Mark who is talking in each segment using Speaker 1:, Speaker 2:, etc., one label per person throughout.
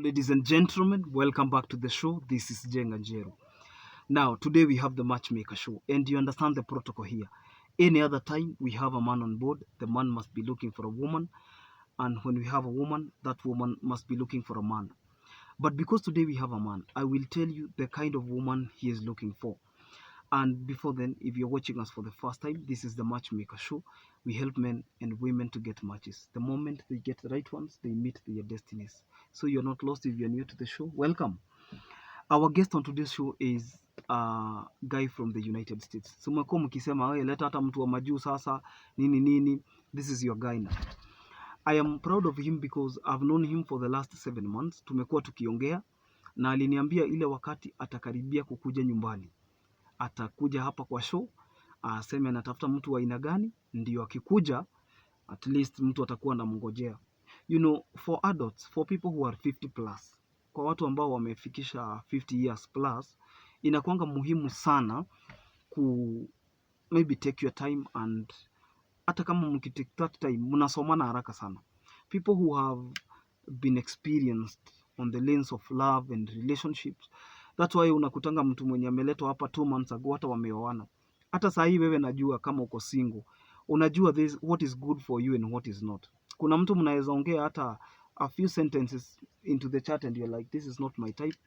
Speaker 1: Ladies and gentlemen, welcome back to the show. This is Jenga Njero. Now, today we have the Matchmaker show, and you understand the protocol here. Any other time we have a man on board, the man must be looking for a woman, and when we have a woman, that woman must be looking for a man. But because today we have a man, I will tell you the kind of woman he is looking for. And before then, if you're watching us for the first time, this is the Matchmaker show. We help men and women to get matches. The moment they get the right ones, they meet their destinies. So you're not lost if you're new to the show. Welcome. Our guest on today's show is a guy from the United States. So mmekuwa mkisema wewe leta hata mtu wa majuu sasa nini nini. This is your guy now. I am proud of him because I've known him for the last 7 months. Tumekuwa tukiongea na aliniambia ile wakati atakaribia kukuja nyumbani. Atakuja hapa kwa show, aseme anatafuta mtu wa aina gani, ndio akikuja at least mtu atakuwa anamngojea. You know, for adults, for people who are 50 plus, kwa watu ambao wamefikisha 50 years plus, inakuanga muhimu sana ku maybe take your time, and hata kama mkitake that time mnasomana haraka sana. People who have been experienced on the lanes of love and relationships, that's why unakutanga mtu mwenye ameletwa hapa 2 months ago hata wameoana. Hata saa hii wewe najua kama uko single, unajua this what is good for you and what is not. Kuna mtu mnaweza ongea hata a few sentences into the chat and you're like, this is not my type.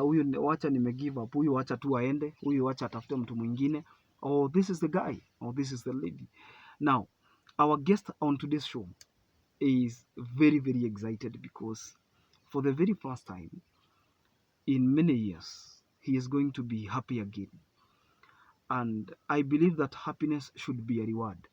Speaker 1: Huyu wacha nime give up, huyu wacha tu aende, huyu wacha atafute mtu mwingine, or this is the guy, or this is the lady. Now, our guest on today's show is very, very excited because for the very first time in many years, he is going to be happy again. And I believe that happiness should be a reward.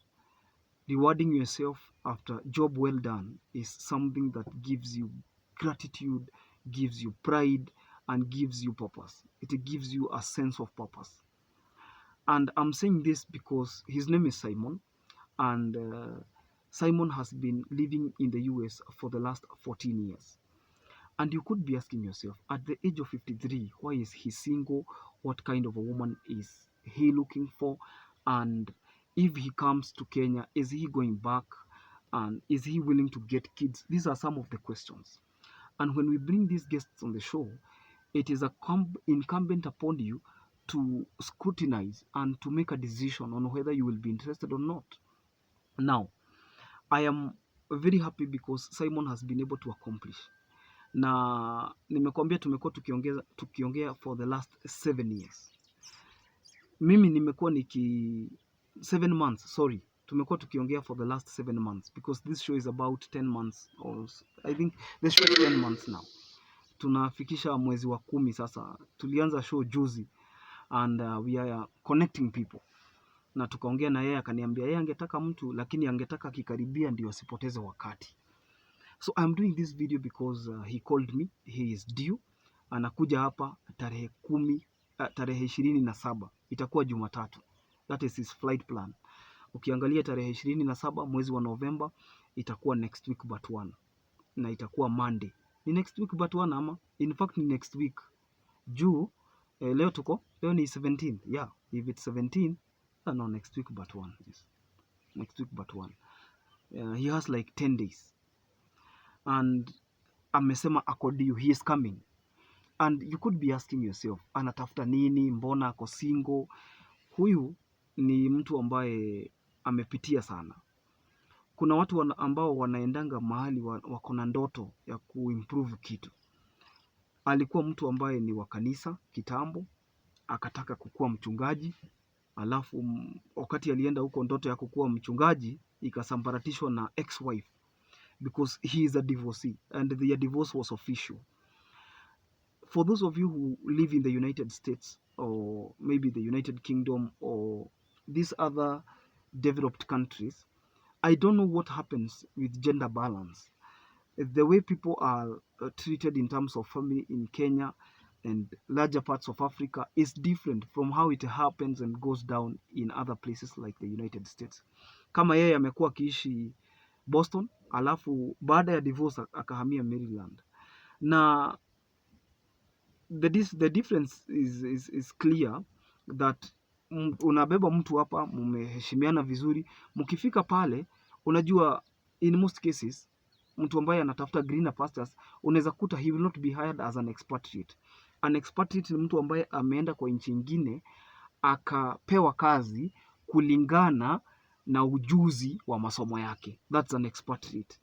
Speaker 1: Rewarding yourself after job well done is something that gives you gratitude, gives you pride, and gives you purpose. It gives you a sense of purpose. And I'm saying this because his name is Simon, and Simon has been living in the US for the last 14 years. And you could be asking yourself, at the age of 53, why is he single? What kind of a woman is he looking for? And if he comes to Kenya, is he going back? And is he willing to get kids? These are some of the questions. And when we bring these guests on the show, it is incumbent upon you to scrutinize and to make a decision on whether you will be interested or not. Now, I am very happy because Simon has been able to accomplish, na nimekwambia tumekuwa tukiongea for the last 7 years. Mimi nimekuwa 7 months, sorry, tumekuwa tukiongea for the last 7 months because this show is about 10 months, or I think the show is 10 months now. Tunafikisha mwezi wa 10 sasa. Tulianza show juzi, and we are connecting people, na tukaongea na yeye akaniambia yeye angetaka mtu, lakini angetaka akikaribia ndio asipoteze wakati. So I'm doing this video because he called me, he is due. Anakuja hapa tarehe 27, itakuwa Jumatatu. That is his flight plan. Ukiangalia tarehe 27 mwezi wa Novemba, itakuwa next week but one, na itakuwa Monday. Ni next week but one ama? In fact ni next week. Juu leo ni 17. Yeah, if it's 17, no, next week but one. Yes. Next week but one. He has like 10 days. And amesema ako due, he is coming. And you could be asking yourself, anatafuta nini? Mbona ako single? Huyu ni mtu ambaye amepitia sana. Kuna watu ambao wanaendanga mahali wako na ndoto ya kuimprove kitu. Alikuwa mtu ambaye ni wa kanisa kitambo, akataka kukuwa mchungaji, alafu wakati alienda huko ndoto ya kukuwa mchungaji ikasambaratishwa na ex-wife because he is a divorcee and their divorce was official. For those of you who live in the United States or maybe the United Kingdom or these other developed countries, I don't know what happens with gender balance. The way people are treated in terms of family in Kenya and larger parts of Africa is different from how it happens and goes down in other places like the United States. Kama yeye amekuwa akiishi Boston, alafu baada ya divorce akahamia Maryland. Na the difference is clear that unabeba mtu hapa, mmeheshimiana vizuri, mkifika pale unajua in most cases mtu ambaye anatafuta greener pastures, unaweza kuta he will not be hired as an expatriate. An expatriate ni mtu ambaye ameenda kwa nchi nyingine akapewa kazi kulingana na ujuzi wa masomo yake. That's an expatriate.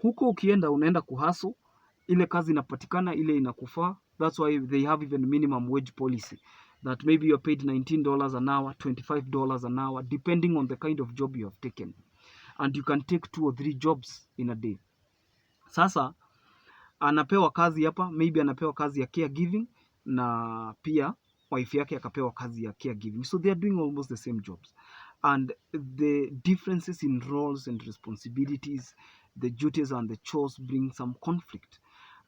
Speaker 1: Huko ukienda unaenda kuhaso, ile kazi inapatikana, ile inakufaa. That's why they have even minimum wage policy that maybe you are paid $19 an hour, $25 an hour, depending on the kind of job you have taken, and you can take 2 or 3 jobs in a day. Sasa anapewa kazi hapa, maybe anapewa kazi ya caregiving na pia wife yake akapewa kazi ya caregiving, so they are doing almost the same jobs, and the differences in roles and responsibilities, the duties and the chores bring some conflict.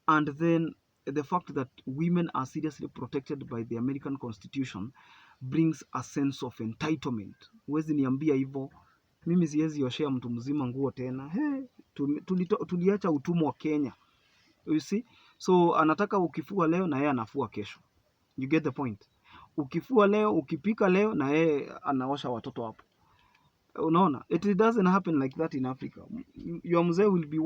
Speaker 1: And then the fact that women are seriously protected by the American Constitution brings a sense of entitlement. Huwezi niambia hivyo, mimi siwezi oshea mtu mzima nguo tena. Tuliacha utumwa wa Kenya, you see. So anataka ukifua leo na yeye anafua kesho. You get the point? Ukifua leo, ukipika leo na yeye anaosha watoto hapo. Unaona, it doesn't happen like that in Africa. Your mzee will be